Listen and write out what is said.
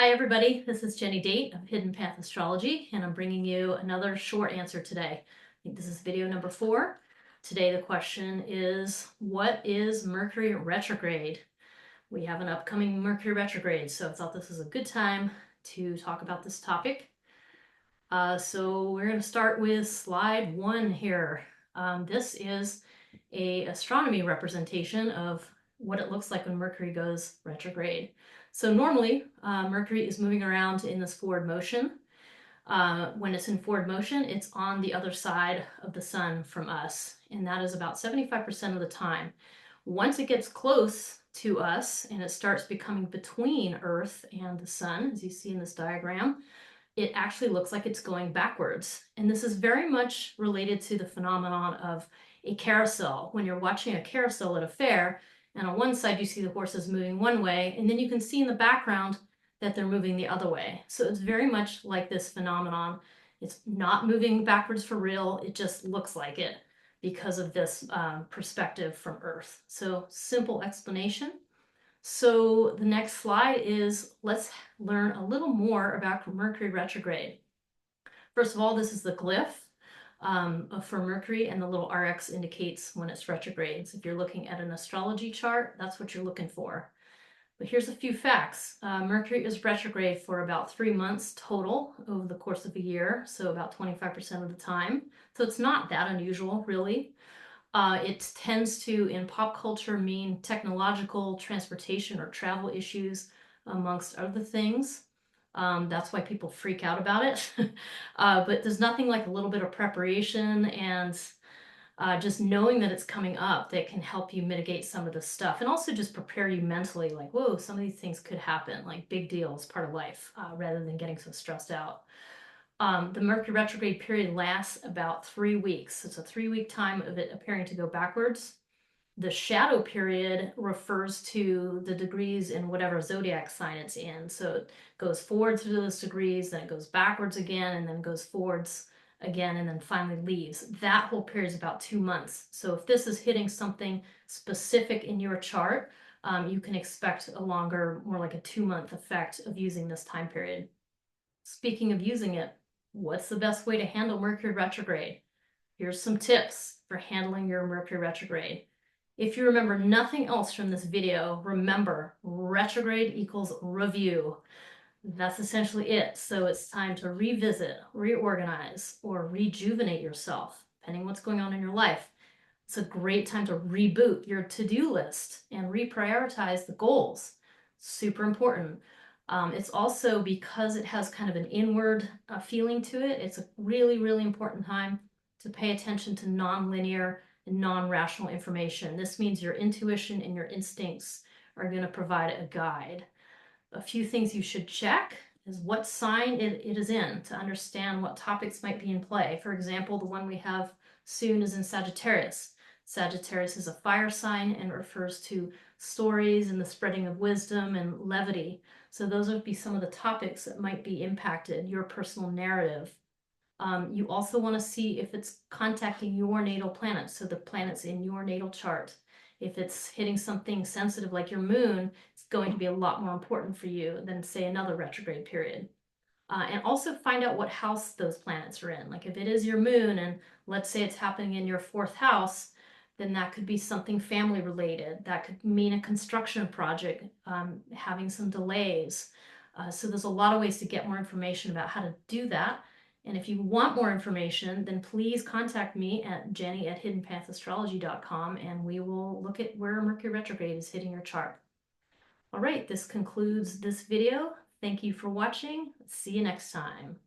Hi everybody, this is Jennie Date of Hidden Path Astrology, and I'm bringing you another short answer today. I think this is video number 4. Today the question is, what is Mercury retrograde? We have an upcoming Mercury retrograde, so I thought this is a good time to talk about this topic. So we're going to start with slide 1 here. This is an astronomy representation of what it looks like when Mercury goes retrograde. So normally, Mercury is moving around in this forward motion. When it's in forward motion, it's on the other side of the sun from us, and that is about 75% of the time. Once it gets close to us and it starts becoming between Earth and the sun, as you see in this diagram, it actually looks like it's going backwards. And this is very much related to the phenomenon of a carousel. When you're watching a carousel at a fair, and on one side you see the horses moving one way, and then you can see in the background that they're moving the other way. So it's very much like this phenomenon. It's not moving backwards for real, it just looks like it because of this perspective from Earth. So simple explanation. So the next slide is, let's learn a little more about Mercury retrograde. First of all, this is the glyph for Mercury, and the little RX indicates when it's retrograde. So if you're looking at an astrology chart, that's what you're looking for. But here's a few facts. Mercury is retrograde for about 3 months total over the course of a year, so about 25% of the time. So it's not that unusual, really. It tends to, in pop culture, mean technological, transportation, or travel issues, amongst other things. That's why people freak out about it. But there's nothing like a little bit of preparation and just knowing that it's coming up that can help you mitigate some of this stuff, and also just prepare you mentally, like, whoa, some of these things could happen, like big deals, part of life, rather than getting so stressed out. The Mercury retrograde period lasts about 3 weeks. It's a 3-week time of it appearing to go backwards. The shadow period refers to the degrees in whatever zodiac sign it's in. So it goes forward through those degrees, then it goes backwards again, and then goes forwards again, and then finally leaves. That whole period is about 2 months. So if this is hitting something specific in your chart, you can expect a longer, more like a 2-month effect of using this time period. Speaking of using it, what's the best way to handle Mercury retrograde? Here's some tips for handling your Mercury retrograde. If you remember nothing else from this video, remember retrograde equals review. That's essentially it. So it's time to revisit, reorganize, or rejuvenate yourself, depending on what's going on in your life. It's a great time to reboot your to-do list and reprioritize the goals. Super important. It's also, because it has kind of an inward feeling to it, it's a really, really important time to pay attention to non-linear and non-rational information. This means your intuition and your instincts are going to provide a guide. A few things you should check is what sign it is in to understand what topics might be in play. For example, the one we have soon is in Sagittarius. Sagittarius is a fire sign and refers to stories and the spreading of wisdom and levity. So those would be some of the topics that might be impacted, your personal narrative. You also want to see if it's contacting your natal planets, so the planets in your natal chart. If it's hitting something sensitive like your moon, it's going to be a lot more important for you than, say, another retrograde period. And also find out what house those planets are in. Like if it is your moon, and let's say it's happening in your 4th house, then that could be something family related. That could mean a construction project having some delays. So there's a lot of ways to get more information about how to do that. And if you want more information, then please contact me at jennie@hiddenpathastrology.com, and we will look at where Mercury retrograde is hitting your chart. All right, this concludes this video. Thank you for watching. See you next time.